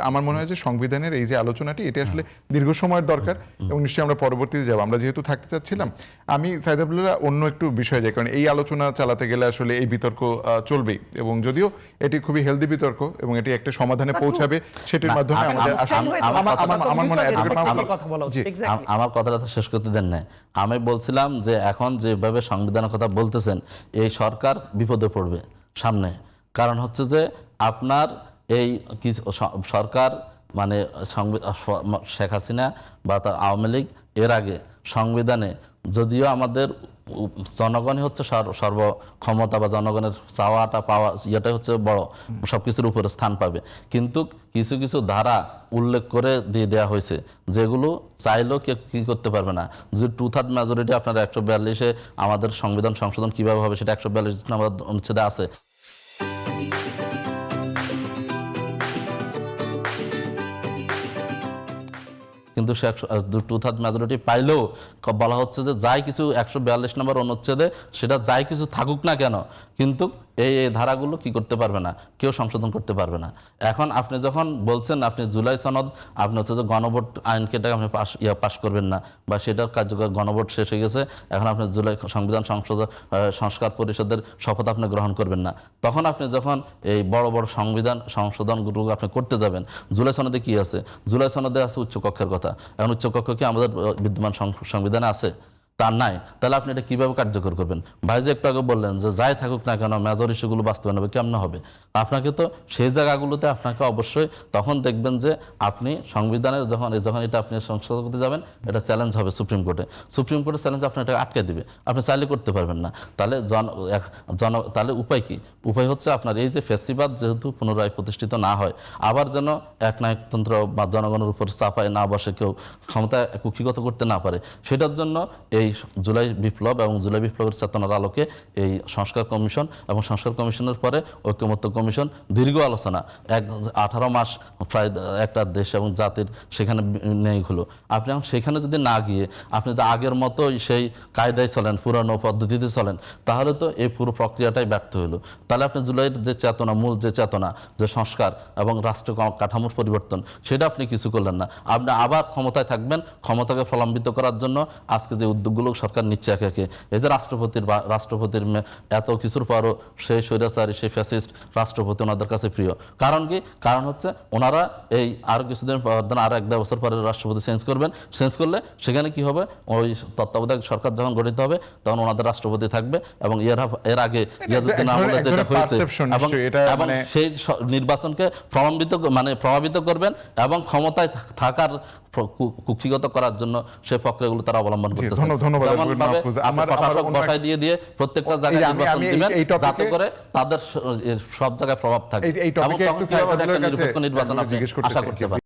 আমার মনে হয় যে সংবিধানের এই যে আলোচনাটি এটা আসলে দীর্ঘ সময়ের দরকার এবং নিশ্চয়ই আমরা পরবর্তীতে যাব। আমরা যেহেতু থাকতে চাচ্ছিলাম, আমি সাইদ আব্দুল্লাহ অন্য একটু বিষয় যাই, কারণ এই আলোচনা চালাতে গেলে আসলে এই বিতর্ক চলবেই, এবং যদিও এটি খুবই হেলদি বিতর্ক এবং এটি একটা সমাধানে পৌঁছাবে, সেটির মাধ্যমে আমাদের আমার মনে হয় আমার কথাটা তো শেষ করতে দেন না। আমি বলছিলাম যে এখন যেভাবে সংবিধানের কথা বলতেছেন, এই সরকার বিপদে পড়বে সামনে। কারণ হচ্ছে যে আপনার এই সরকার মানে শেখ হাসিনা বা তার আওয়ামী লীগ এর আগে সংবিধানে, যদিও আমাদের জনগণই হচ্ছে সর্বক্ষমতা বা জনগণের চাওয়াটা পাওয়া ইয়েটাই হচ্ছে বড়, সবকিছুর উপরে স্থান পাবে, কিন্তু কিছু কিছু ধারা উল্লেখ করে দিয়ে দেওয়া হয়েছে যেগুলো চাইলেও কেউ কি করতে পারবে না। যদি 2/3 মেজরিটি আপনার 142-এ আমাদের সংবিধান সংশোধন কিভাবে হবে সেটা 142 নম্বর অনুচ্ছেদে আছে। কিন্তু সে 2/3 মেজরিটি পাইলেও বলা হচ্ছে যে যাই কিছু 142 নম্বর অনুচ্ছেদে সেটা যাই কিছু থাকুক না কেন, কিন্তু এই ধারাগুলো কি করতে পারবে না, কেউ সংশোধন করতে পারবে না। এখন আপনি যখন বলছেন আপনি জুলাই সনদ, আপনি হচ্ছে যে গণভোট আইনকে আপনি পাশ করবেন না, বা সেটার কার্যকর গণভোট শেষ হয়ে গেছে, এখন আপনি জুলাই সংবিধান সংস্কার পরিষদের শপথ আপনি গ্রহণ করবেন না, তখন আপনি যখন এই বড় বড় সংবিধান সংশোধনগুলো আপনি করতে যাবেন, জুলাই সনদে কি আছে? জুলাই সনদে আছে উচ্চকক্ষের কথা। এখন উচ্চকক্ষ কি আমাদের বিদ্যমান সংবিধানে আছে? তার নাই। তাহলে আপনি এটা কিভাবে কার্যকর করবেন? ভাই যে একটু আগে বললেন যে যাই থাকুক না কেন মেজর ইস্যুগুলো বাস্তবায়ন হবে, কেমন হবে? আপনাকে তো সেই জায়গাগুলোতে আপনাকে অবশ্যই তখন দেখবেন যে আপনি সংবিধানের যখন এটা আপনি সংশোধন করতে যাবেন, এটা চ্যালেঞ্জ হবে সুপ্রিম কোর্টে। সুপ্রিম কোর্টের চ্যালেঞ্জ আপনি এটা আটকে দিবে, আপনি চাইলে করতে পারবেন না। তাহলে তাহলে উপায় কি? উপায় হচ্ছে আপনার এই যে ফ্যাসিবাদ যেহেতু পুনরায় প্রতিষ্ঠিত না হয়, আবার যেন একনায়কতন্ত্র বা জনগণের উপর চাপায় না বসে, কেউ ক্ষমতা কুক্ষিগত করতে না পারে, সেটার জন্য এই জুলাই বিপ্লব এবং জুলাই বিপ্লবের চেতনার আলোকে এই সংস্কার কমিশন এবং সংস্কার কমিশনের পরে ঐক্যমত্য কমিশন দীর্ঘ আলোচনা 18 মাস প্রায় একটা দেশ এবং জাতির সেখানে নেই হলো। আপনি এখন সেখানে যদি না গিয়ে আপনি যদি আগের মতোই সেই কায়দায় চলেন, পুরানো পদ্ধতিতে চলেন, তাহলে তো এই পুরো প্রক্রিয়াটাই ব্যর্থ হলো। তাহলে আপনি জুলাইয়ের যে চেতনা, মূল যে চেতনা, যে সংস্কার এবং রাষ্ট্র কাঠামোর পরিবর্তন, সেটা আপনি কিছু করলেন না। আপনি আবার ক্ষমতায় থাকবেন, ক্ষমতাকে প্রলম্বিত করার জন্য আজকে যে উদ্যোগগুলো সরকার নিচ্ছে একে একে, এই যে রাষ্ট্রপতির এত কিছুর পরও সেই স্বৈরাচারী, সেই ফ্যাসিস্ট রাষ্ট্রপতি ওনাদের কাছে প্রিয়। কারণ কি? কারণ হচ্ছে ওনারা এই আরো কিছুদিন পর, আরো 1-1.5 বছর পরে রাষ্ট্রপতি চেঞ্জ করবেন। চেঞ্জ করলে সেখানে কি হবে? ওই তত্ত্বাবধায়ক সরকার যখন গঠিত হবে তখন ওনাদের রাষ্ট্রপতি থাকবে, এবং এর আগে ইয়াজউদ্দিন আমলে যেটা হয়েছে, এবং সেই নির্বাচনকে প্রভাবিত করবেন এবং ক্ষমতায় থাকার কুক্ষিগত করার জন্য সেই প্রক্রিয়াগুলো তারা অবলম্বন করতেছে। বসায় দিয়ে প্রত্যেকটা জায়গায় নির্বাচন দিবেন যাতে করে তাদের সব জায়গায় প্রভাব থাকে এবং তখন কিভাবে একটা নিরপেক্ষ নির্বাচন আপনি আশা করতে পারেন।